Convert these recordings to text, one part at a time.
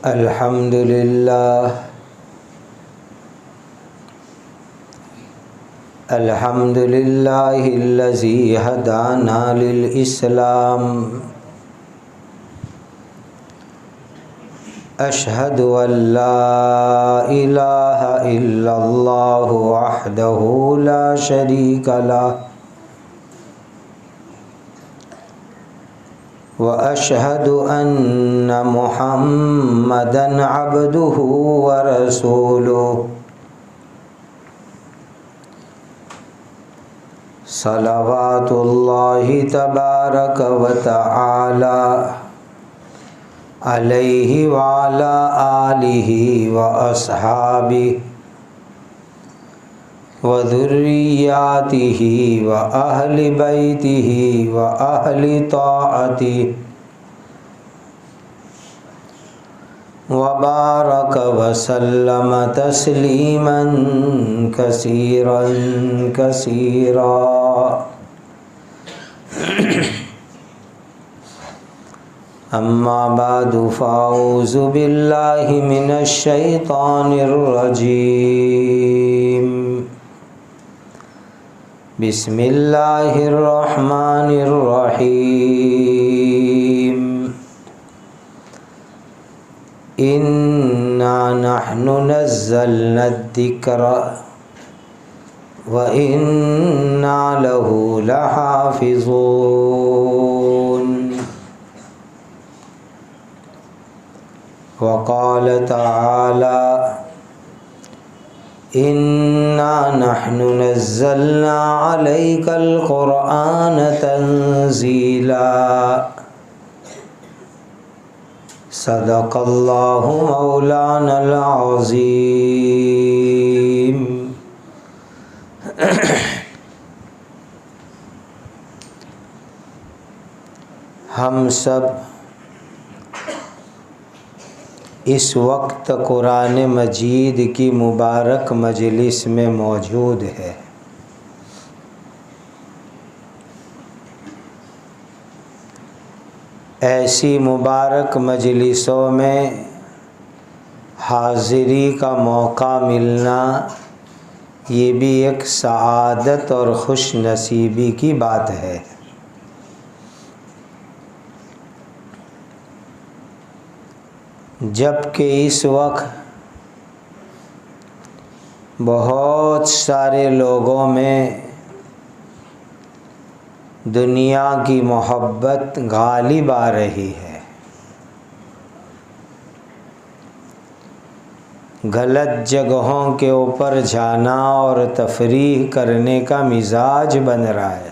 الحمد للہ الحمد للہ الذی ہدانا للاسلام اشہد ان لا الہ الا اللہ وحدہ لا شریک لہ واشہد ان محمدا عبدہ ورسولہ صلوات اللہ تبارک و تعالی علیہ وعلی آلہ واصحابہ وذریاتہ واہل بیتہ واہل طاعتہ وبارک وسلم تسلیما کثیرا کثیرا اما بعد فاعوذ باللہ من الشیطان الرجیم بسم اللہ الرحمن الرحیم انا نحن نزلنا الذکر وانا له لحافظون وقال تعالی انا نحن نزلنا علیک القرآن تنزیلا صدق اللہ مولانا العظیم۔ ہم سب اس وقت قرآن مجید کی مبارک مجلس میں موجود ہے۔ ایسی مبارک مجلسوں میں حاضری کا موقع ملنا یہ بھی ایک سعادت اور خوش نصیبی کی بات ہے۔ جبکہ اس وقت بہت سارے لوگوں میں دنیا کی محبت غالب آ رہی ہے، غلط جگہوں کے اوپر جانا اور تفریح کرنے کا مزاج بن رہا ہے۔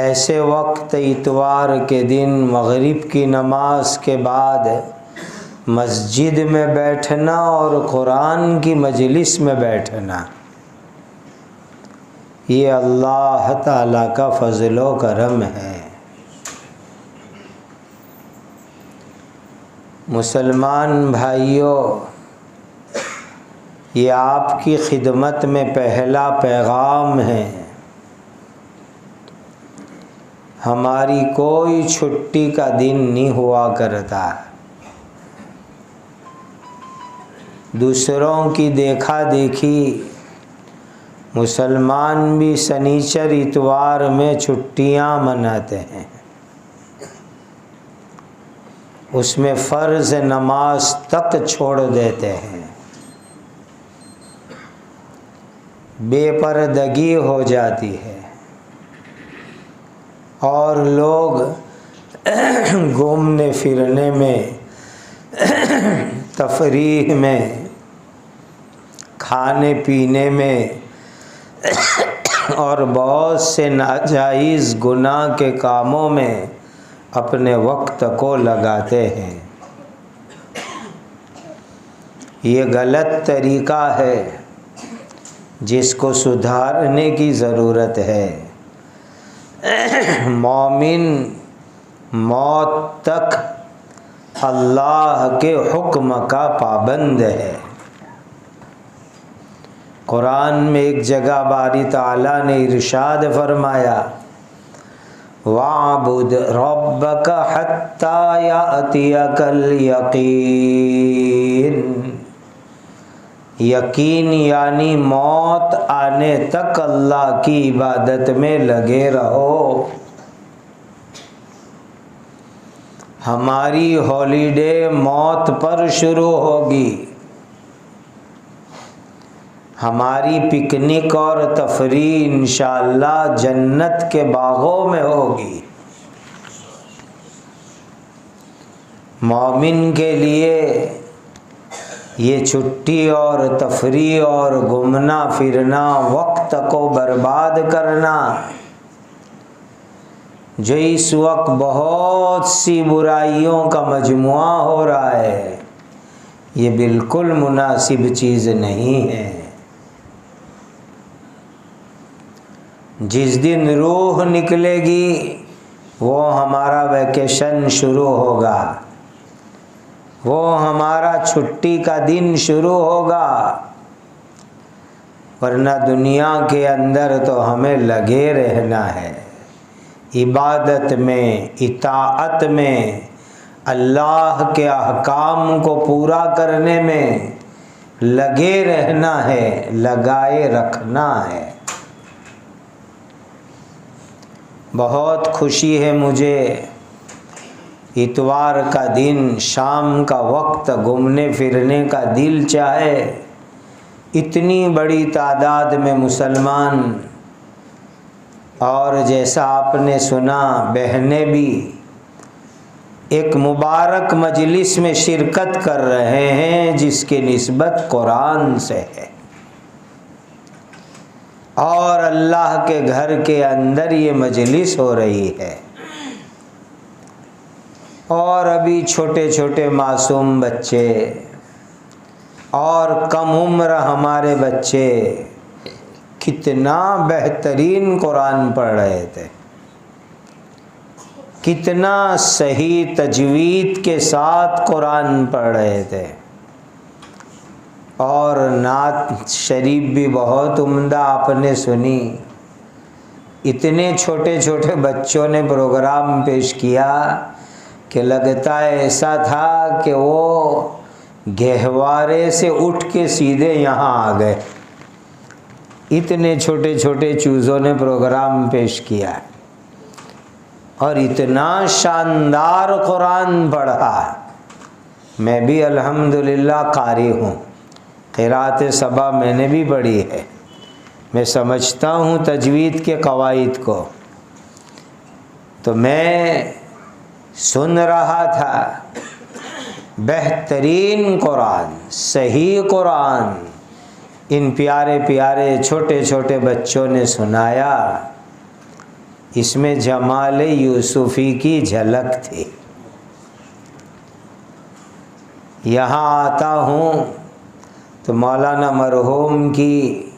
ایسے وقت اتوار کے دن مغرب کی نماز کے بعد مسجد میں بیٹھنا اور قرآن کی مجلس میں بیٹھنا، یہ اللہ تعالیٰ کا فضل و کرم ہے۔ مسلمان بھائیوں، یہ آپ کی خدمت میں پہلا پیغام ہے۔ ہماری کوئی چھٹی کا دن نہیں ہوا کرتا، دوسروں کی دیکھا دیکھی مسلمان بھی سنیچر اتوار میں چھٹیاں مناتے ہیں، اس میں فرض نماز تک چھوڑ دیتے ہیں، بے پردگی ہو جاتی ہے، اور لوگ گھومنے پھرنے میں، تفریح میں، کھانے پینے میں اور بہت سے ناجائز گناہ کے کاموں میں اپنے وقت کو لگاتے ہیں۔ یہ غلط طریقہ ہے جس کو سدھارنے کی ضرورت ہے۔ مومن موت تک اللہ کے حکم کا پابند ہے۔ قرآن میں ایک جگہ باری تعالیٰ نے ارشاد فرمایا وَاعْبُدْ رَبَّكَ حَتَّى يَأْتِيَكَ الْيَقِينُ، یقین یعنی موت آنے تک اللہ کی عبادت میں لگے رہو۔ ہماری ہالیڈے موت پر شروع ہوگی، ہماری پکنک اور تفریح انشاءاللہ جنت کے باغوں میں ہوگی۔ مومن کے لیے یہ چھٹی اور تفریح اور گھومنا پھرنا، وقت کو برباد کرنا، جو اس وقت بہت سی برائیوں کا مجموعہ ہو رہا ہے، یہ بالکل مناسب چیز نہیں ہے۔ جس دن روح نکلے گی وہ ہمارا ویکیشن شروع ہوگا، وہ ہمارا چھٹی کا دن شروع ہوگا، ورنہ دنیا کے اندر تو ہمیں لگے رہنا ہے، عبادت میں، اطاعت میں، اللہ کے احکام کو پورا کرنے میں لگے رہنا ہے، لگائے رکھنا ہے۔ بہت خوشی ہے مجھے، اتوار کا دن، شام کا وقت، گھومنے پھرنے کا دل چاہے، اتنی بڑی تعداد میں مسلمان، اور جیسا آپ نے سنا بہنیں بھی ایک مبارک مجلس میں شرکت کر رہے ہیں جس کی نسبت قرآن سے ہے، اور اللہ کے گھر کے اندر یہ مجلس ہو رہی ہے، اور ابھی چھوٹے چھوٹے معصوم بچے اور کم عمر ہمارے بچے کتنا بہترین قرآن پڑھ رہے تھے، کتنا صحیح تجوید کے ساتھ قرآن پڑھ رہے تھے، اور نعت شریف بھی بہت عمدہ آپ نے سنی۔ اتنے چھوٹے چھوٹے بچوں نے پروگرام پیش کیا کہ لگتا ہے ایسا تھا کہ وہ گہوارے سے اٹھ کے سیدھے یہاں آ گئے، اتنے چھوٹے چھوٹے چوزوں نے پروگرام پیش کیا، اور اتنا شاندار قرآن پڑھا۔ میں بھی الحمدللہ قاری ہوں، قرأت سبع میں نے بھی پڑھی ہے، میں سمجھتا ہوں تجوید کے قواعد کو، تو میں سن رہا تھا بہترین قرآن، صحیح قرآن ان پیارے پیارے چھوٹے چھوٹے بچوں نے سنایا، اس میں جمال یوسفی کی جھلک تھی۔ یہاں آتا ہوں تو مولانا مرحوم کی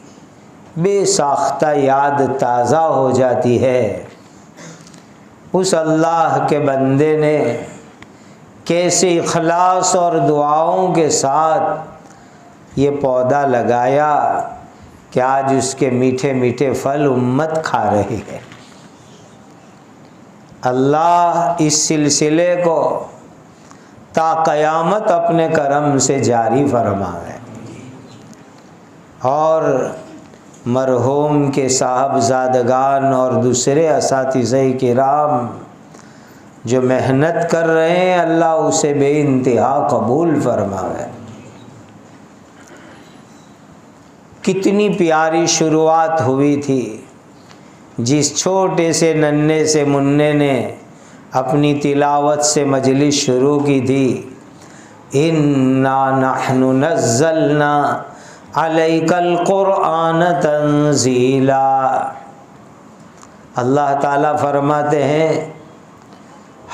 بے ساختہ یاد تازہ ہو جاتی ہے، اس اللہ کے بندے نے کیسے اخلاص اور دعاؤں کے ساتھ یہ پودا لگایا کہ آج اس کے میٹھے میٹھے پھل امت کھا رہی ہے۔ اللہ اس سلسلے کو تا قیامت اپنے کرم سے جاری فرمائے، اور مرحوم کے صاحبزادگان اور دوسرے اساتذہ کرام جو محنت کر رہے ہیں، اللہ اسے بے انتہا قبول فرمائے۔ کتنی پیاری شروعات ہوئی تھی، جس چھوٹے سے ننھے سے مننے نے اپنی تلاوت سے مجلس شروع کی تھی، اِنَّا نَحْنُ نَزَّلْنَا عَلَيْكَ الْقُرْآنَ تَنزِيلًا۔ اللہ تعالیٰ فرماتے ہیں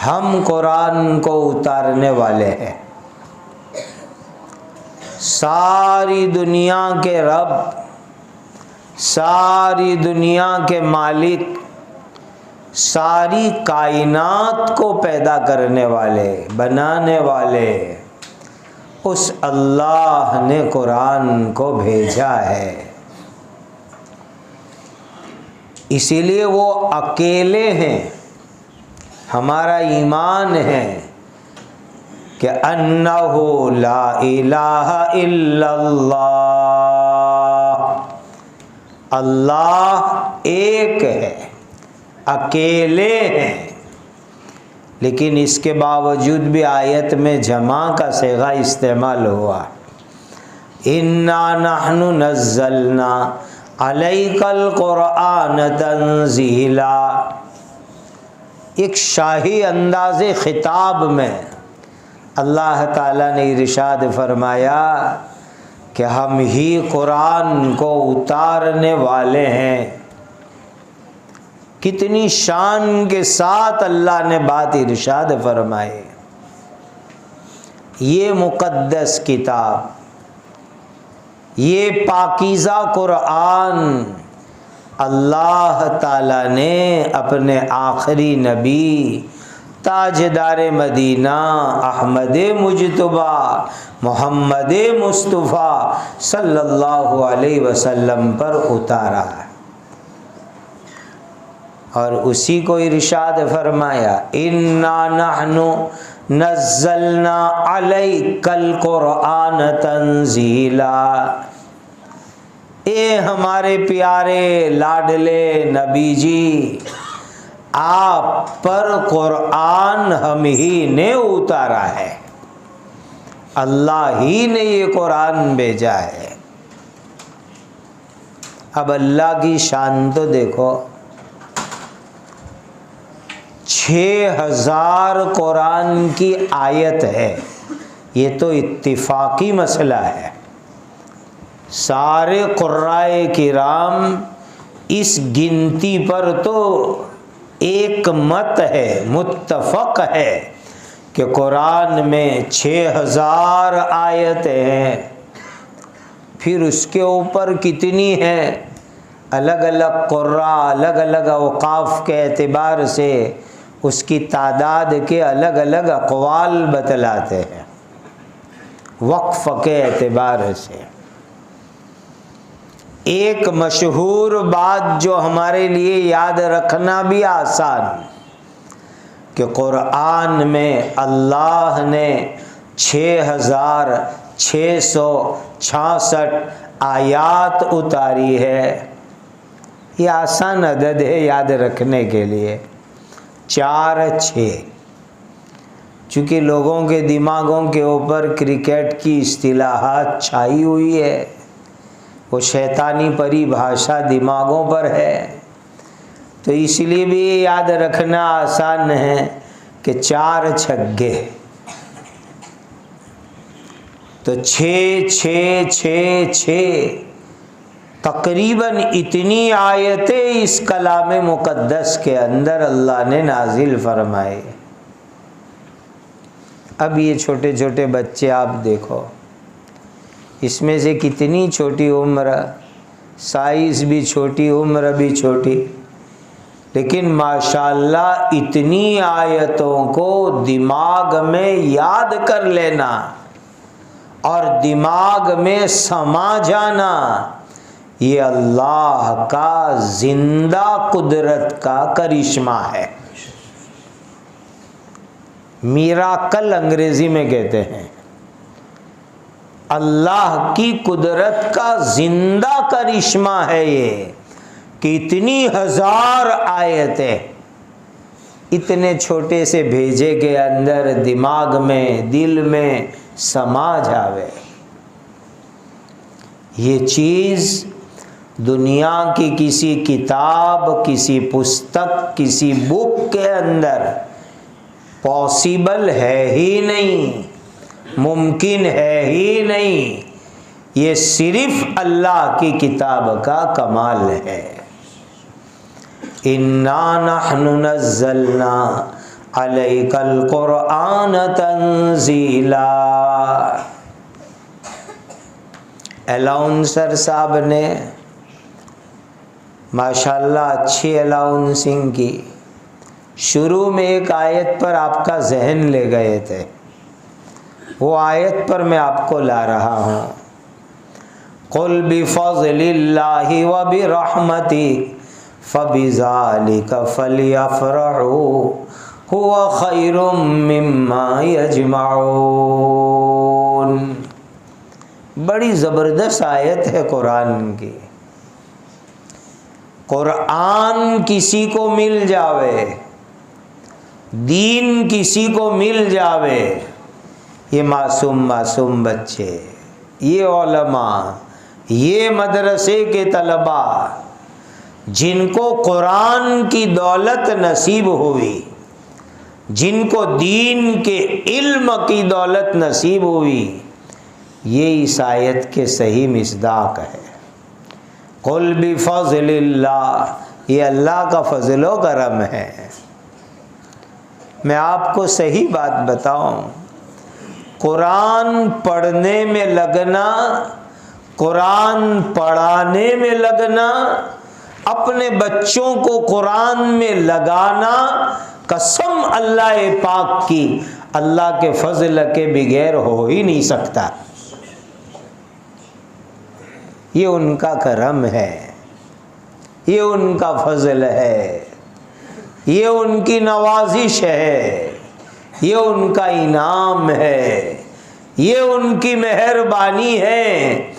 ہم قرآن کو اتارنے والے ہیں۔ ساری دنیا کے رب، ساری دنیا کے مالک، ساری کائنات کو پیدا کرنے والے، بنانے والے اس اللہ نے قرآن کو بھیجا ہے۔ اسی لیے وہ اکیلے ہیں، ہمارا ایمان ہے کہ انہ لا الہ الا اللہ، اللہ ایک ہے، اکیلے ہیں، لیکن اس کے باوجود بھی آیت میں جمع کا صیغہ استعمال ہوا، انا نحن نزلنا علیک القرآن تنزیلا۔ ایک شاہی انداز خطاب میں اللہ تعالیٰ نے ارشاد فرمایا کہ ہم ہی قرآن کو اتارنے والے ہیں۔ کتنی شان کے ساتھ اللہ نے بات ارشاد فرمائے۔ یہ مقدس کتاب، یہ پاکیزہ قرآن اللہ تعالیٰ نے اپنے آخری نبی تاجدار مدینہ احمد مجتبیٰ محمد مصطفیٰ صلی اللہ علیہ وسلم پر اتارا ہے، اور اسی کو ارشاد فرمایا انا نحن نزلنا علیک القرآن تنزیلا۔ اے ہمارے پیارے لاڈلے نبی جی، آپ پر قرآن ہم ہی نے اتارا ہے، اللہ ہی نے یہ قرآن بھیجا ہے۔ اب اللہ کی شان تو دیکھو، 6000 قرآن کی آیت ہے، یہ تو اتفاقی مسئلہ ہے۔ سارے قرائے کرام اس گنتی پر تو ایک مت ہے، متفق ہے کہ قرآن میں 6000 آیتیں ہیں۔ پھر اس کے اوپر کتنی ہیں، الگ الگ قراء الگ الگ اوقاف کے اعتبار سے اس کی تعداد کے الگ الگ اقوال بتلاتے ہیں، وقف کے اعتبار سے۔ ایک مشہور بات جو ہمارے لیے یاد رکھنا بھی آسان، کہ قرآن میں اللہ نے 6666 آیات اتاری ہے۔ یہ آسان عدد ہے یاد رکھنے کے لیے، 4 6۔ چونکہ لوگوں کے دماغوں کے اوپر کرکٹ کی اصطلاحات چھائی ہوئی ہے، وہ شیطانی پری بھاشا دماغوں پر ہے، تو اس لیے بھی یاد رکھنا آسان ہے کہ 4 چھگے، تو 6 6 6 6 تقریباً اتنی آیتیں اس کلام مقدس کے اندر اللہ نے نازل فرمائے۔ اب یہ چھوٹے چھوٹے بچے آپ دیکھو، اس میں سے کتنی چھوٹی عمر، سائز بھی چھوٹی، عمر بھی چھوٹی، لیکن ماشاءاللہ اتنی آیتوں کو دماغ میں یاد کر لینا اور دماغ میں سما جانا، یہ اللہ کا زندہ قدرت کا کرشمہ ہے۔ میراکل انگریزی میں کہتے ہیں، اللہ کی قدرت کا زندہ کرشمہ ہے یہ، کہ اتنی 1000 آیتیں اتنے چھوٹے سے بھیجے کے اندر دماغ میں دل میں سما جاوے۔ یہ چیز دنیا کی کسی کتاب، کسی پستک، کسی بک کے اندر پاسبل ہے ہی نہیں، ممکن ہے ہی نہیں، یہ صرف اللہ کی کتاب کا کمال ہے۔ انا نحن نزلنا علیک القرآن تنزیلا۔ الاؤنسر صاحب نے ماشاءاللہ اچھی الاؤنسنگ کی، شروع میں ایک آیت پر آپ کا ذہن لے گئے تھے، وہ آیت پر میں آپ کو لا رہا ہوں۔ قل بفضل اللہ وبرحمتہ فبذالک فلیفرحوا هو خیر مما یجمعون۔ بڑی زبردست آیت ہے قرآن کی۔ قرآن کسی کو مل جاوے، دین کسی کو مل جاوے، یہ معصوم بچے، یہ علماء، یہ مدرسے کے طلباء جن کو قرآن کی دولت نصیب ہوئی، جن کو دین کے علم کی دولت نصیب ہوئی، یہ اس آیت کے صحیح مصداق ہے۔ قل بفضل اللہ، یہ اللہ کا فضل و کرم ہے۔ میں آپ کو صحیح بات بتاؤں، قرآن پڑھنے میں لگنا، قرآن پڑھانے میں لگنا، اپنے بچوں کو قرآن میں لگانا، قسم اللہ پاک کی، اللہ کے فضل کے بغیر ہو ہی نہیں سکتا۔ یہ ان کا کرم ہے، یہ ان کا فضل ہے، یہ ان کی نوازش ہے، یہ ان کا انعام ہے، یہ ان کی مہربانی ہے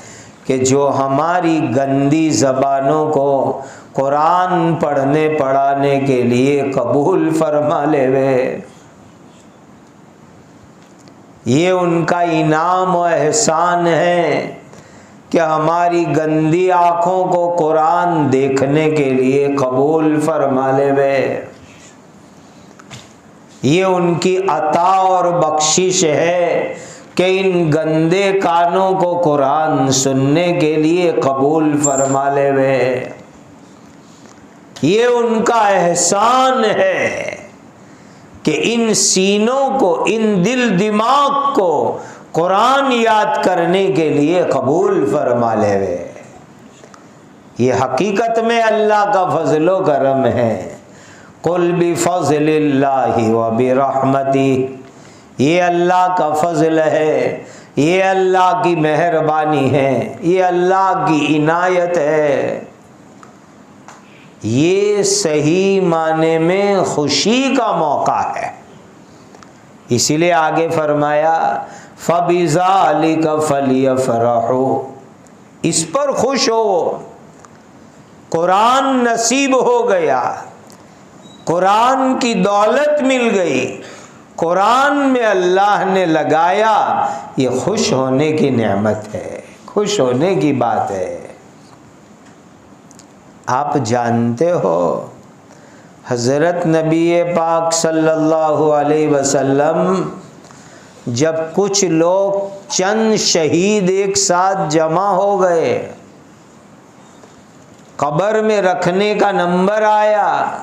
کہ جو ہماری گندی زبانوں کو قرآن پڑھنے پڑھانے کے لیے قبول فرما لے وے۔ یہ ان کا انعام و احسان ہے کہ ہماری گندی آنکھوں کو قرآن دیکھنے کے لیے قبول فرما لے وے۔ یہ ان کی عطا اور بخشش ہے کہ ان گندے کانوں کو قرآن سننے کے لیے قبول فرما لے وے۔ یہ ان کا احسان ہے کہ ان سینوں کو، ان دل دماغ کو قرآن یاد کرنے کے لیے قبول فرما لے وے۔ یہ حقیقت میں اللہ کا فضل و کرم ہے۔ قل بفضل اللہ وبرحمتہ، یہ اللہ کا فضل ہے، یہ اللہ کی مہربانی ہے، یہ اللہ کی عنایت ہے۔ یہ صحیح معنی میں خوشی کا موقع ہے۔ اسی لیے آگے فرمایا فَبِذَلِكَ فَلْيَفْرَحُوا، اس پر خوش ہو، قرآن نصیب ہو گیا، قرآن کی دولت مل گئی، قرآن میں اللہ نے لگایا، یہ خوش ہونے کی نعمت ہے، خوش ہونے کی بات ہے۔ آپ جانتے ہو حضرت نبی پاک صلی اللہ علیہ وسلم جب کچھ لوگ چند شہید ایک ساتھ جمع ہو گئے، قبر میں رکھنے کا نمبر آیا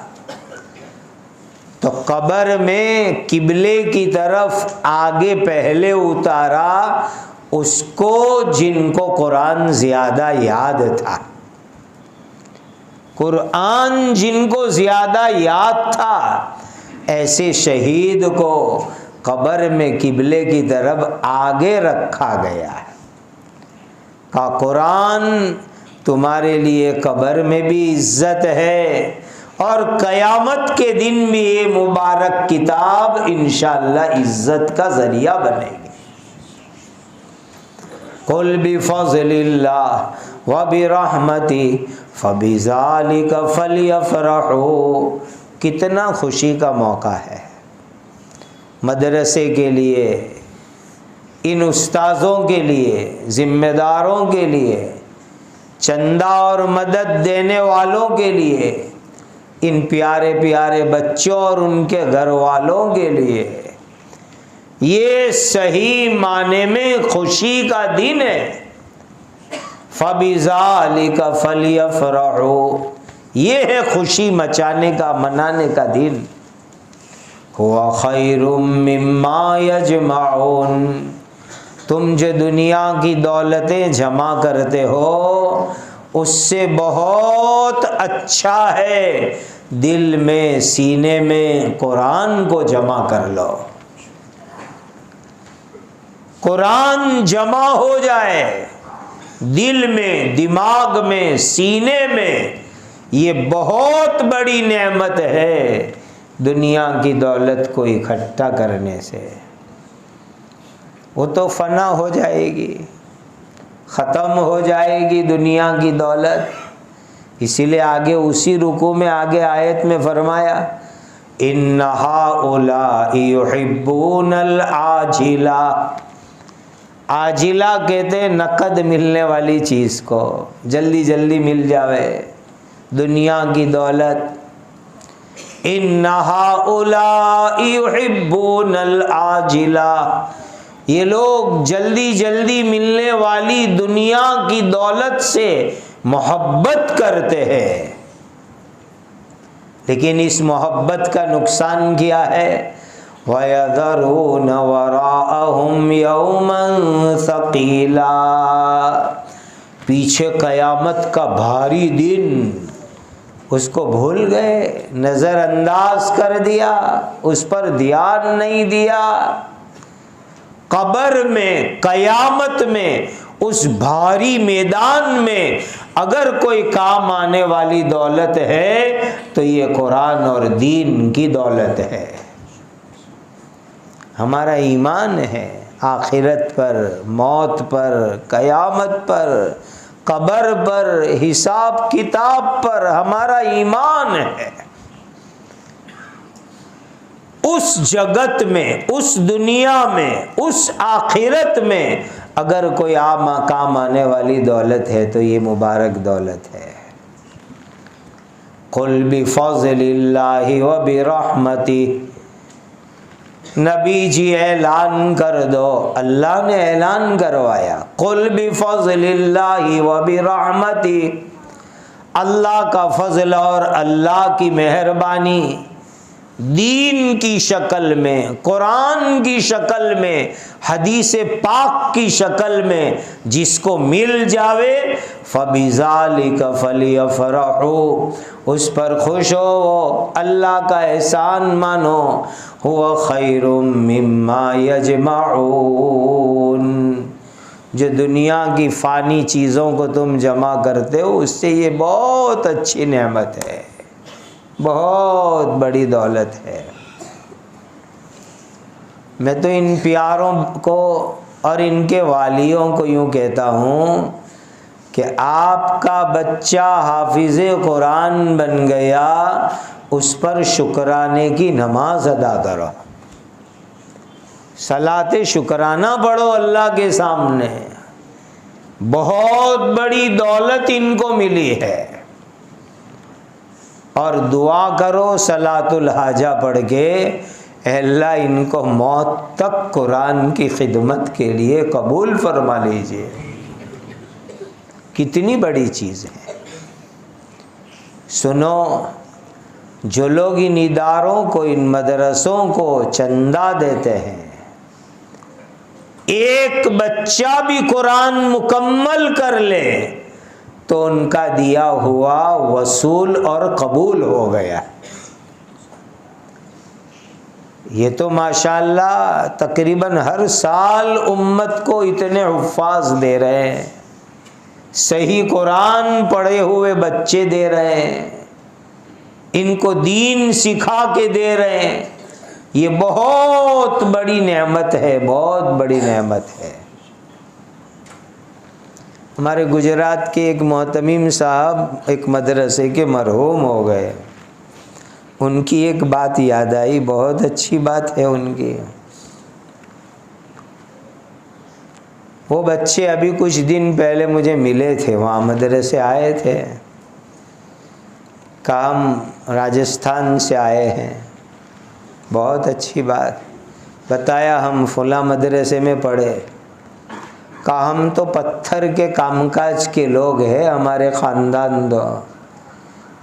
تو قبر میں قبلے کی طرف آگے پہلے اتارا اس کو جن کو قرآن زیادہ یاد تھا۔ قرآن جن کو زیادہ یاد تھا، ایسے شہید کو قبر میں قبلے کی طرف آگے رکھا گیا ہے۔ کہا قرآن تمہارے لیے قبر میں بھی عزت ہے اور قیامت کے دن بھی یہ مبارک کتاب انشاءاللہ عزت کا ذریعہ بنے گی۔ قل بفضل اللہ وبرحمتہ فبذلک فلیفرحوا، کتنا خوشی کا موقع ہے مدرسے کے لیے، ان استاذوں کے لیے، ذمہ داروں کے لیے، چندہ اور مدد دینے والوں کے لیے، ان پیارے پیارے بچوں اور ان کے گھر والوں کے لیے۔ یہ صحیح معنی میں خوشی کا دن ہے۔ فَبِذَلِكَ فَلْيَفْرَحُوا، یہ ہے خوشی مچانے کا، منانے کا دن۔ هُوَ خَيْرٌ مِّمَّا يَجْمَعُونَ، تم جو دنیا کی دولتیں جمع کرتے ہو اس سے بہت اچھا ہے دل میں، سینے میں قرآن کو جمع کر لو۔ قرآن جمع ہو جائے دل میں، دماغ میں، سینے میں، یہ بہت بڑی نعمت ہے دنیا کی دولت کو اکٹھا کرنے سے، وہ تو فنا ہو جائے گی، ختم ہو جائے گی دنیا کی دولت۔ اسی لیے آگے اسی رکوع میں آگے آیت میں فرمایا ان ہؤلاء یحبون العاجلہ۔ عاجلہ کہتے ہیں نقد ملنے والی چیز کو، جلدی جلدی مل جاوے دنیا کی دولت۔ ان ہؤلاء یحبون العاجلہ، یہ لوگ جلدی جلدی ملنے والی دنیا کی دولت سے محبت کرتے ہیں، لیکن اس محبت کا نقصان کیا ہے؟ وَيَذَرُونَ وَرَاءَهُمْ يَوْمًا ثَقِيلًا، پیچھے قیامت کا بھاری دن، اس کو بھول گئے، نظر انداز کر دیا، اس پر دھیان نہیں دیا۔ قبر میں، قیامت میں، اس بھاری میدان میں اگر کوئی کام آنے والی دولت ہے تو یہ قرآن اور دین کی دولت ہے، ہمارا ایمان ہے آخرت پر، موت پر، قیامت پر، قبر پر، حساب کتاب پر ہمارا ایمان ہے۔ اس جگت میں، اس دنیا میں، اس آخرت میں اگر کوئی کام آنے والی دولت ہے تو یہ مبارک دولت ہے۔ قل بفضل اللہ وبرحمتہ، نبی جی اعلان کر دو، اللہ نے اعلان کروایا، قل بفضل اللہ وبرحمتہ، اللہ کا فضل اور اللہ کی مہربانی، دین کی شکل میں، قرآن کی شکل میں، حدیث پاک کی شکل میں جس کو مل جاوے فَبِذَلِكَ فَلْيَفْرَحُوا، اس پر خوش ہو، اللہ کا احسان مانو، هُوَ خَيْرٌ مِّمَّا يَجْمَعُونَ، جو دنیا کی فانی چیزوں کو تم جمع کرتے ہو اس سے یہ بہت اچھی نعمت ہے، بہت بڑی دولت ہے۔ میں تو ان پیاروں کو اور ان کے والیوں کو یوں کہتا ہوں کہ آپ کا بچہ حافظ قرآن بن گیا، اس پر شکرانے کی نماز ادا کرو، صلاۃ شکرانہ پڑھو اللہ کے سامنے، بہت بڑی دولت ان کو ملی ہے۔ اور دعا کرو صلاۃ الحاجہ پڑھ کے، اے اللہ ان کو موت تک قرآن کی خدمت کے لیے قبول فرما لیجئے۔ کتنی بڑی چیز ہے۔ سنو، جو لوگ ان اداروں کو، ان مدرسوں کو چندہ دیتے ہیں، ایک بچہ بھی قرآن مکمل کر لے تو ان کا دیا ہوا وصول اور قبول ہو گیا۔ یہ تو ماشاءاللہ تقریباً ہر سال امت کو اتنے حفاظ دے رہے ہیں، صحیح قرآن پڑھے ہوئے بچے دے رہے ہیں، ان کو دین سکھا کے دے رہے ہیں، یہ بہت بڑی نعمت ہے، بہت بڑی نعمت ہے۔ ہمارے گجرات کے ایک محتمم صاحب ایک مدرسے کے مرحوم ہو گئے، ان کی ایک بات یاد آئی، بہت اچھی بات ہے ان کی۔ وہ بچے ابھی کچھ دن پہلے مجھے ملے تھے، وہاں مدرسے آئے تھے، کہا ہم راجستھان سے آئے ہیں، بہت اچھی بات، بتایا ہم فلاں مدرسے میں پڑھے، کہا ہم تو پتھر کے کام کاج کے لوگ ہیں، ہمارے خاندان دو،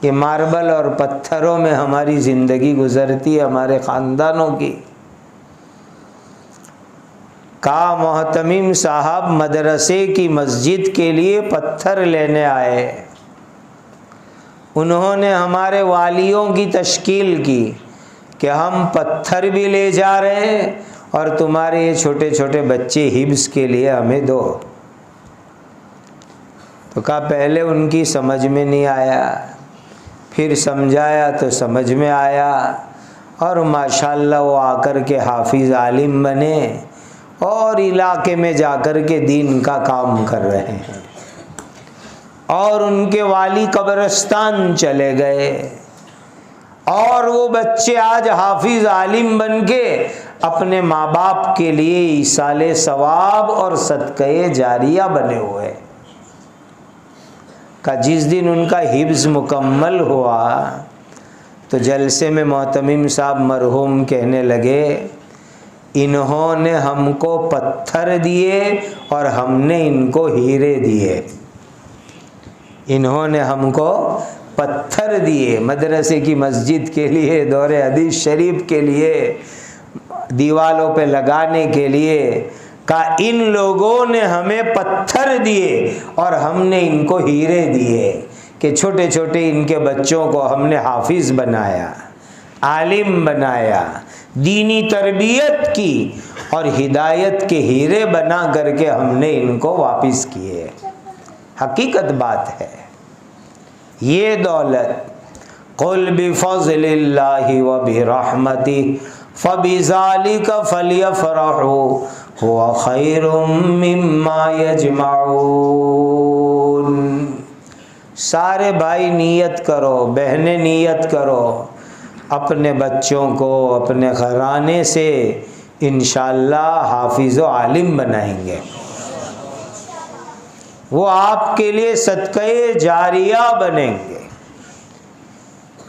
یہ ماربل اور پتھروں میں ہماری زندگی گزرتی ہے، ہمارے خاندانوں کی۔ کہا محتمم صاحب مدرسے کی مسجد کے لیے پتھر لینے آئے، انہوں نے ہمارے والیوں کی تشکیل کی کہ ہم پتھر بھی لے جا رہے ہیں اور تمہارے یہ چھوٹے چھوٹے بچے حفظ کے لیے ہمیں دو۔ تو کہا پہلے ان کی سمجھ میں نہیں آیا، پھر سمجھایا تو سمجھ میں آیا، اور ماشاءاللہ وہ آ کر کے حافظ عالم بنے اور علاقے میں جا کر کے دین کا کام کر رہے ہیں، اور ان کے والی قبرستان چلے گئے، اور وہ بچے آج حافظ عالم بن کے اپنے ماں باپ کے لیے ایصال ثواب اور صدقہ جاریہ بنے ہوئے کا جس دن ان کا حفظ مکمل ہوا تو جلسے میں محتمم صاحب مرحوم کہنے لگے انہوں نے ہم کو پتھر دیے اور ہم نے ان کو ہیرے دیے، انہوں نے ہم کو پتھر دیے مدرسے کی مسجد کے لیے، دور حدیث شریف کے لیے، دیوالوں پہ لگانے کے لیے، کہا ان لوگوں نے ہمیں پتھر دیے اور ہم نے ان کو ہیرے دیے کہ چھوٹے چھوٹے ان کے بچوں کو ہم نے حافظ بنایا، عالم بنایا، دینی تربیت کی اور ہدایت کے ہیرے بنا کر کے ہم نے ان کو واپس کیے۔ حقیقت بات ہے یہ دولت، قل بفضل اللہ وبرحمتہ فبذالک فلیفرحوا هو خیر مما یجمعون۔ سارے بھائی نیت کرو، بہنیں نیت کرو، اپنے بچوں کو اپنے گھرانے سے انشاءاللہ حافظ و عالم بنائیں گے، وہ آپ کے لیے صدقہ جاریہ بنیں گے،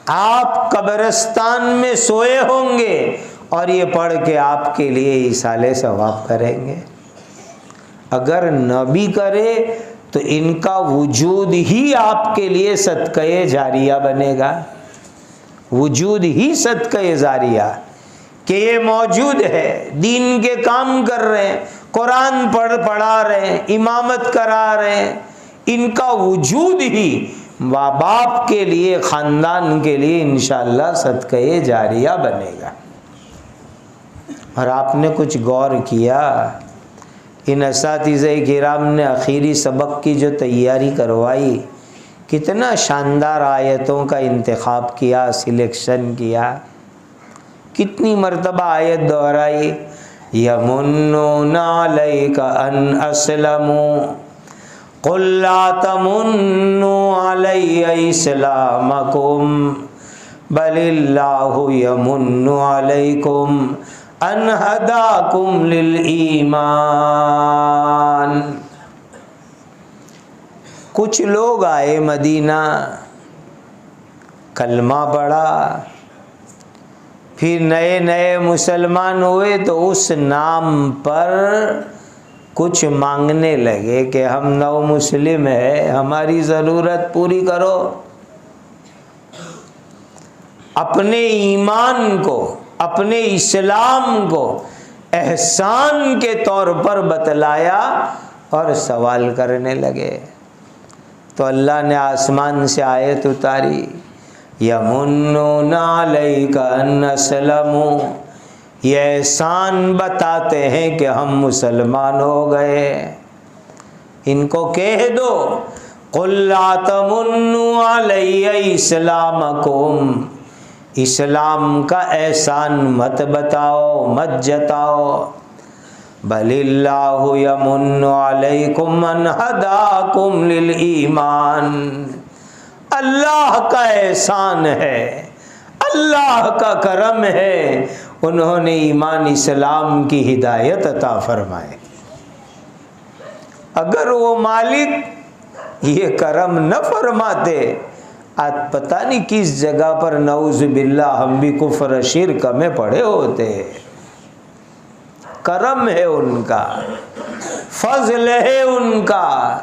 آپ قبرستان میں سوئے ہوں گے اور یہ پڑھ کے آپ کے لیے ایصال ثواب کریں گے۔ اگر نہ بھی کرے تو ان کا وجود ہی آپ کے لیے صدقہ جاریہ بنے گا، وجود ہی صدقہ جاریہ کہ یہ موجود ہے، دین کے کام کر رہے ہیں، قرآن پڑھا رہے ہیں، امامت کرا رہے ہیں، ان کا وجود ہی ماں باپ کے لیے، خاندان کے لیے انشاءاللہ صدقہ جاریہ بنے گا۔ اور آپ نے کچھ غور کیا، ان اساتذہ کرام نے آخری سبق کی جو تیاری کروائی، کتنا شاندار آیتوں کا انتخاب کیا، سلیکشن کیا، کتنی مرتبہ آیت دہرائی، یمنون علیک ان اسلموا قل لا تمنوا علی اسلامکم بل اللہ یمن علیکم ان ہداکم للایمان۔ کچھ لوگ آئے مدینہ، کلمہ پڑھا، پھر نئے نئے مسلمان ہوئے تو اس نام پر کچھ مانگنے لگے کہ ہم نو مسلم ہیں، ہماری ضرورت پوری کرو۔ اپنے ایمان کو، اپنے اسلام کو احسان کے طور پر بتلایا اور سوال کرنے لگے، تو اللہ نے آسمان سے آیت اتاری، یمنون علیک ان اسلموا، یہ احسان بتاتے ہیں کہ ہم مسلمان ہو گئے، ان کو کہہ دو قل لا تمنوا علی اسلامکم، اسلام کا احسان مت بتاؤ، مت جتاؤ، بل اللہ یمن علیکم ان ہداکم للایمان، اللہ کا احسان ہے، اللہ کا کرم ہے، انہوں نے ایمان اسلام کی ہدایت عطا فرمائے۔ اگر وہ مالک یہ کرم نہ فرماتے، آج پتہ نہیں کس جگہ پر نعوذ باللہ ہم بھی کفر شرک میں پڑے ہوتے۔ کرم ہے ان کا، فضل ہے ان کا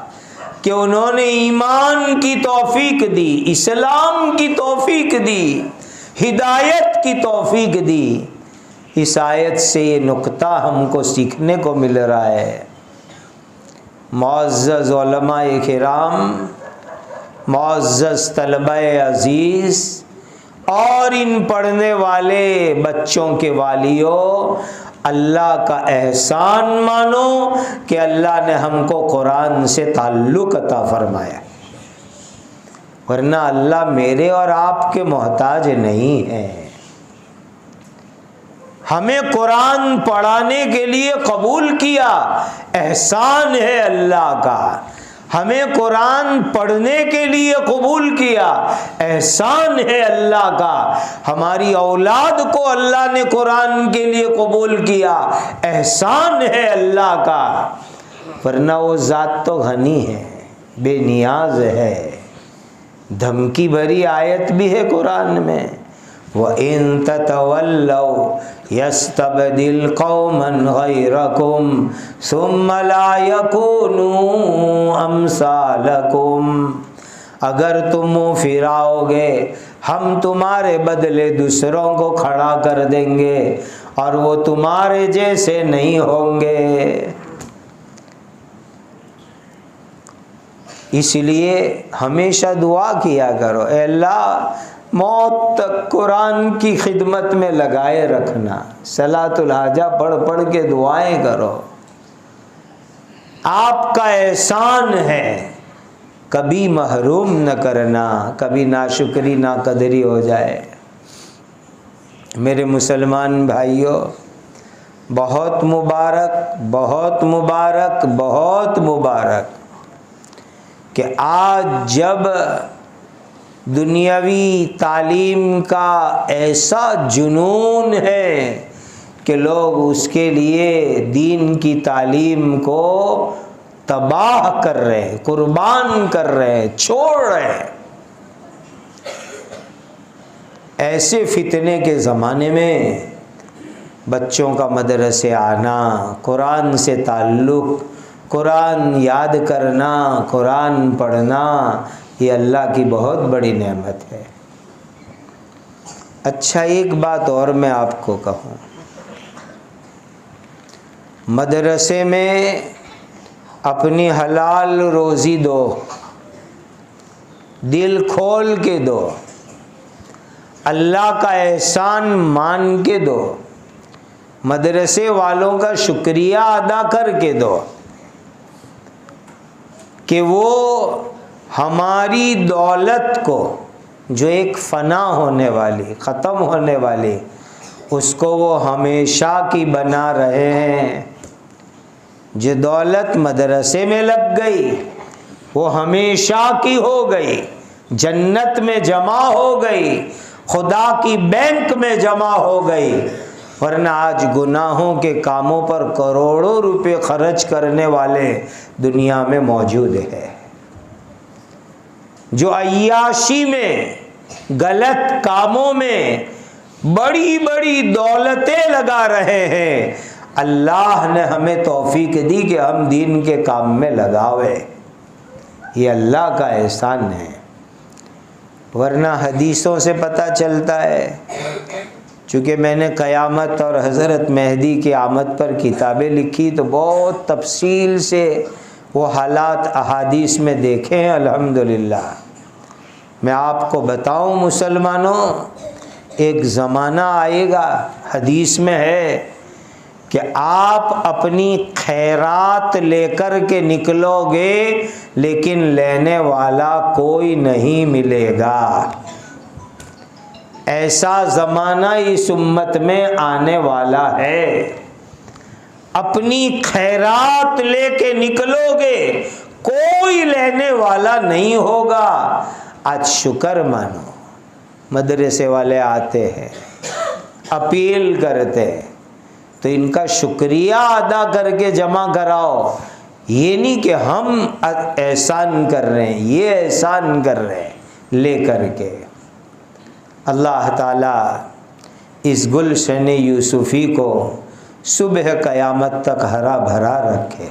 کہ انہوں نے ایمان کی توفیق دی، اسلام کی توفیق دی، ہدایت کی توفیق دی۔ اس آیت سے یہ نقطہ ہم کو سیکھنے کو مل رہا ہے۔ معزز علماء کرام، معزز طلبہ عزیز اور ان پڑھنے والے بچوں کے والیوں، اللہ کا احسان مانو کہ اللہ نے ہم کو قرآن سے تعلق عطا فرمایا، ورنہ اللہ میرے اور آپ کے محتاج نہیں ہے۔ ہمیں قرآن پڑھانے کے لیے قبول کیا، احسان ہے اللہ کا۔ ہمیں قرآن پڑھنے کے لیے قبول کیا، احسان ہے اللہ کا۔ ہماری اولاد کو اللہ نے قرآن کے لیے قبول کیا، احسان ہے اللہ کا، ورنہ وہ ذات تو غنی ہے، بے نیاز ہے۔ دھمکی بھری آیت بھی ہے قرآن میں، وَإِن تَتَوَلَّوْا يَسْتَبْدِلْ قَوْمًا غَيْرَكُمْ ثُمَّ لَا يَكُونُوا أَمْثَالَكُمْ۔ اگر تم منہ پھراؤ گے ہم تمہارے بدلے دوسروں کو کھڑا کر دیں گے اور وہ تمہارے جیسے نہیں ہوں گے۔ اس لیے ہمیشہ دعا کیا کرو، اے اللہ موت تک قرآن کی خدمت میں لگائے رکھنا۔ صلاۃ الحاجہ پڑھ پڑھ کے دعائیں کرو۔ آپ کا احسان ہے، کبھی محروم نہ کرنا، کبھی ناشکری ناقدری ہو جائے۔ میرے مسلمان بھائیوں، بہت مبارک بہت مبارک بہت مبارک کہ آج جب دنیاوی تعلیم کا ایسا جنون ہے کہ لوگ اس کے لیے دین کی تعلیم کو تباہ کر رہے ہیں، قربان کر رہے ہیں، چھوڑ رہے ہیں۔ ایسے فتنے کے زمانے میں بچوں کا مدرسے آنا، قرآن سے تعلق، قرآن یاد کرنا، قرآن پڑھنا، یہ اللہ کی بہت بڑی نعمت ہے۔ اچھا ایک بات اور میں آپ کو کہوں، مدرسے میں اپنی حلال روزی دو، دل کھول کے دو، اللہ کا احسان مان کے دو، مدرسے والوں کا شکریہ ادا کر کے دو کہ وہ ہماری دولت کو جو ایک فنا ہونے والی، ختم ہونے والی، اس کو وہ ہمیشہ کی بنا رہے ہیں۔ جو دولت مدرسے میں لگ گئی وہ ہمیشہ کی ہو گئی، جنت میں جمع ہو گئی، خدا کی بینک میں جمع ہو گئی۔ ورنہ آج گناہوں کے کاموں پر کروڑوں روپے خرچ کرنے والے دنیا میں موجود ہیں، جو عیاشی میں، غلط کاموں میں بڑی بڑی دولتیں لگا رہے ہیں۔ اللہ نے ہمیں توفیق دی کہ ہم دین کے کام میں لگاوے، یہ اللہ کا احسان ہے۔ ورنہ حدیثوں سے پتہ چلتا ہے، چونکہ میں نے قیامت اور حضرت مہدی کی آمد پر کتابیں لکھی تو بہت تفصیل سے وہ حالات احادیث میں دیکھے ہیں الحمدللہ۔ میں آپ کو بتاؤں مسلمانوں، ایک زمانہ آئے گا، حدیث میں ہے کہ آپ اپنی خیرات لے کر کے نکلو گے لیکن لینے والا کوئی نہیں ملے گا۔ ایسا زمانہ اس امت میں آنے والا ہے، اپنی خیرات لے کے نکلو گے کوئی لینے والا نہیں ہوگا۔ آج شکر مانو، مدرسے والے آتے ہیں، اپیل کرتے ہیں تو ان کا شکریہ ادا کر کے جمع کراؤ، یہ نہیں کہ ہم احسان کر رہے ہیں، یہ احسان کر رہے ہیں لے کر کے۔ اللہ تعالیٰ اس گلشن یوسفی کو صبح قیامت تک ہرا بھرا رکھے،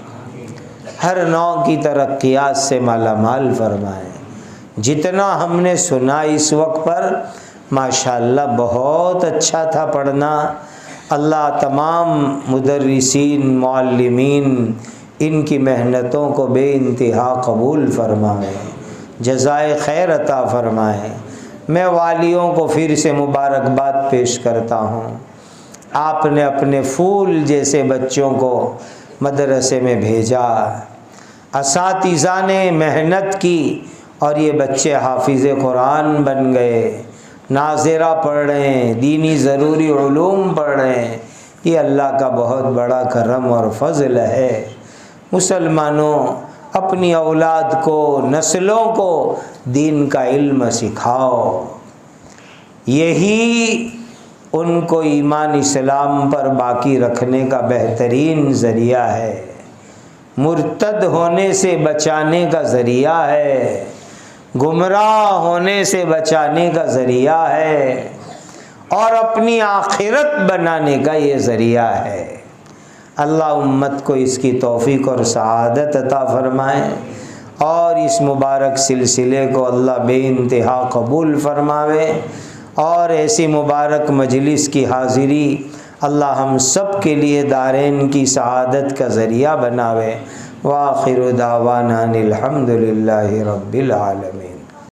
ہر نوع کی ترقیات سے مالا مال فرمائے۔ جتنا ہم نے سنا اس وقت پر ماشاءاللہ بہت اچھا تھا پڑھنا۔ اللہ تمام مدرسین، معلمین، ان کی محنتوں کو بے انتہا قبول فرمائے، جزائے خیر عطا فرمائے۔ میں والیوں کو پھر سے مبارکباد پیش کرتا ہوں، آپ نے اپنے پھول جیسے بچوں کو مدرسے میں بھیجا، اساتذہ نے محنت کی اور یہ بچے حافظ قرآن بن گئے، ناظرہ پڑھ رہے ہیں، دینی ضروری علوم پڑھ رہے ہیں، یہ اللہ کا بہت بڑا کرم اور فضل ہے۔ مسلمانوں اپنی اولاد کو، نسلوں کو دین کا علم سکھاؤ، یہی ان کو ایمان اسلام پر باقی رکھنے کا بہترین ذریعہ ہے، مرتد ہونے سے بچانے کا ذریعہ ہے، گمراہ ہونے سے بچانے کا ذریعہ ہے، اور اپنی آخرت بنانے کا یہ ذریعہ ہے۔ اللہ امت کو اس کی توفیق اور سعادت عطا فرمائے، اور اس مبارک سلسلے کو اللہ بے انتہا قبول فرماوے، اور ایسی مبارک مجلس کی حاضری اللہ ہم سب کے لیے دارین کی سعادت کا ذریعہ بناوے۔ وآخر دعوانا الحمد للہ رب العالمین۔